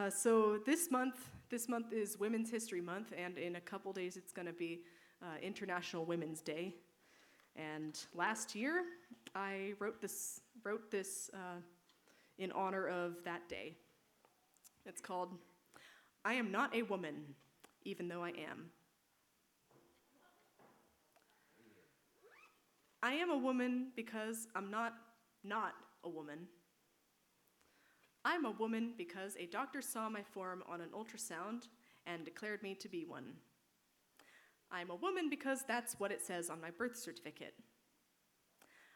So this month is Women's History Month, and in a couple days it's going to be International Women's Day. And last year I wrote this in honor of that day. It's called "I Am Not a Woman, Even Though I Am." I am a woman because I'm not a woman. I'm a woman because a doctor saw my form on an ultrasound and declared me to be one. I'm a woman because that's what it says on my birth certificate.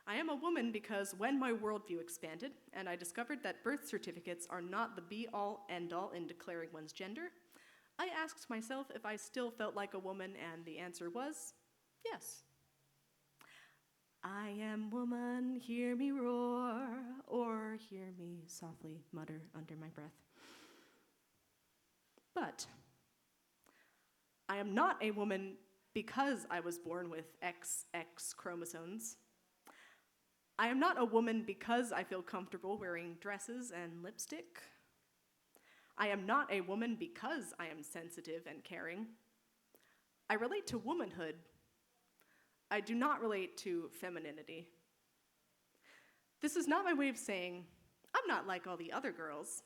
I am a woman because when my worldview expanded and I discovered that birth certificates are not the be-all, end-all in declaring one's gender, I asked myself if I still felt like a woman, and the answer was yes. I am woman, hear me roar, or hear me softly mutter under my breath. But I am not a woman because I was born with XX chromosomes. I am not a woman because I feel comfortable wearing dresses and lipstick. I am not a woman because I am sensitive and caring. I relate to womanhood. I do not relate to femininity. This is not my way of saying, I'm not like all the other girls.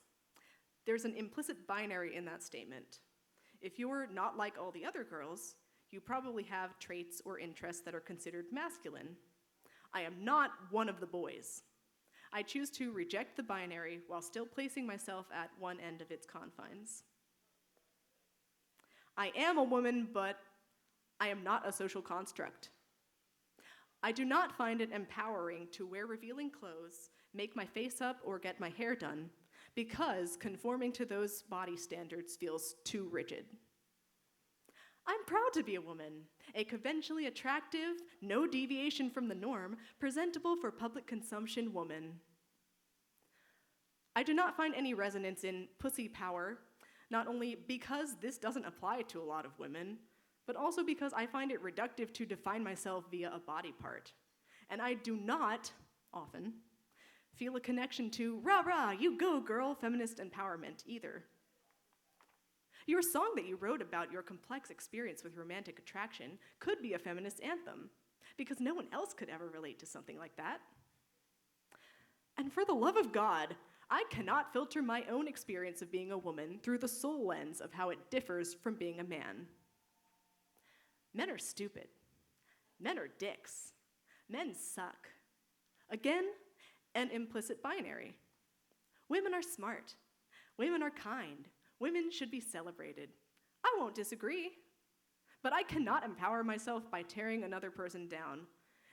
There's an implicit binary in that statement. If you're not like all the other girls, you probably have traits or interests that are considered masculine. I am not one of the boys. I choose to reject the binary while still placing myself at one end of its confines. I am a woman, but I am not a social construct. I do not find it empowering to wear revealing clothes, make my face up, or get my hair done, because conforming to those body standards feels too rigid. I'm proud to be a woman, a conventionally attractive, no deviation from the norm, presentable for public consumption woman. I do not find any resonance in pussy power, not only because this doesn't apply to a lot of women, but also because I find it reductive to define myself via a body part. And I do not, often, feel a connection to rah rah, you go girl, feminist empowerment either. Your song that you wrote about your complex experience with romantic attraction could be a feminist anthem, because no one else could ever relate to something like that. And for the love of God, I cannot filter my own experience of being a woman through the sole lens of how it differs from being a man. Men are stupid. Men are dicks. Men suck. Again, an implicit binary. Women are smart. Women are kind. Women should be celebrated. I won't disagree. But I cannot empower myself by tearing another person down.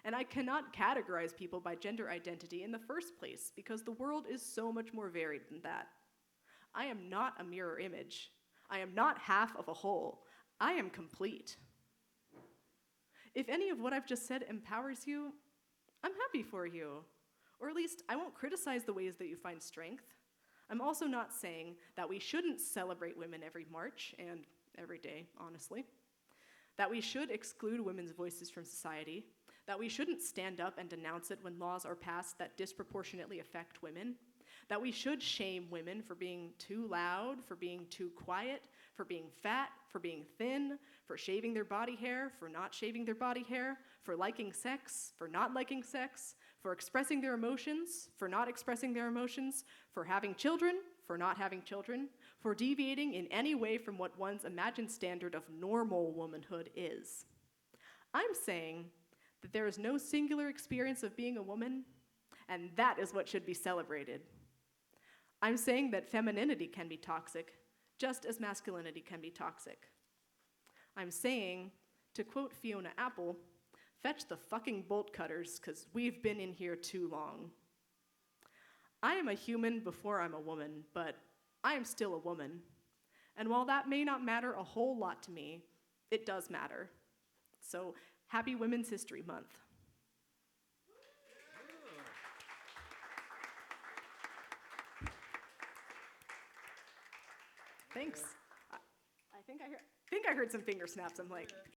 And I cannot categorize people by gender identity in the first place, because the world is so much more varied than that. I am not a mirror image. I am not half of a whole. I am complete. If any of what I've just said empowers you, I'm happy for you. Or at least I won't criticize the ways that you find strength. I'm also not saying that we shouldn't celebrate women every March, and every day, honestly. That we should exclude women's voices from society. That we shouldn't stand up and denounce it when laws are passed that disproportionately affect women. That we should shame women for being too loud, for being too quiet, for being fat, for being thin, for shaving their body hair, for not shaving their body hair, for liking sex, for not liking sex, for expressing their emotions, for not expressing their emotions, for having children, for not having children, for deviating in any way from what one's imagined standard of normal womanhood is. I'm saying that there is no singular experience of being a woman, and that is what should be celebrated. I'm saying that femininity can be toxic, just as masculinity can be toxic. I'm saying, to quote Fiona Apple, fetch the fucking bolt cutters, 'cause we've been in here too long. I am a human before I'm a woman, but I am still a woman. And while that may not matter a whole lot to me, it does matter. So, happy Women's History Month. Thanks. I think I heard some finger snaps. I'm like,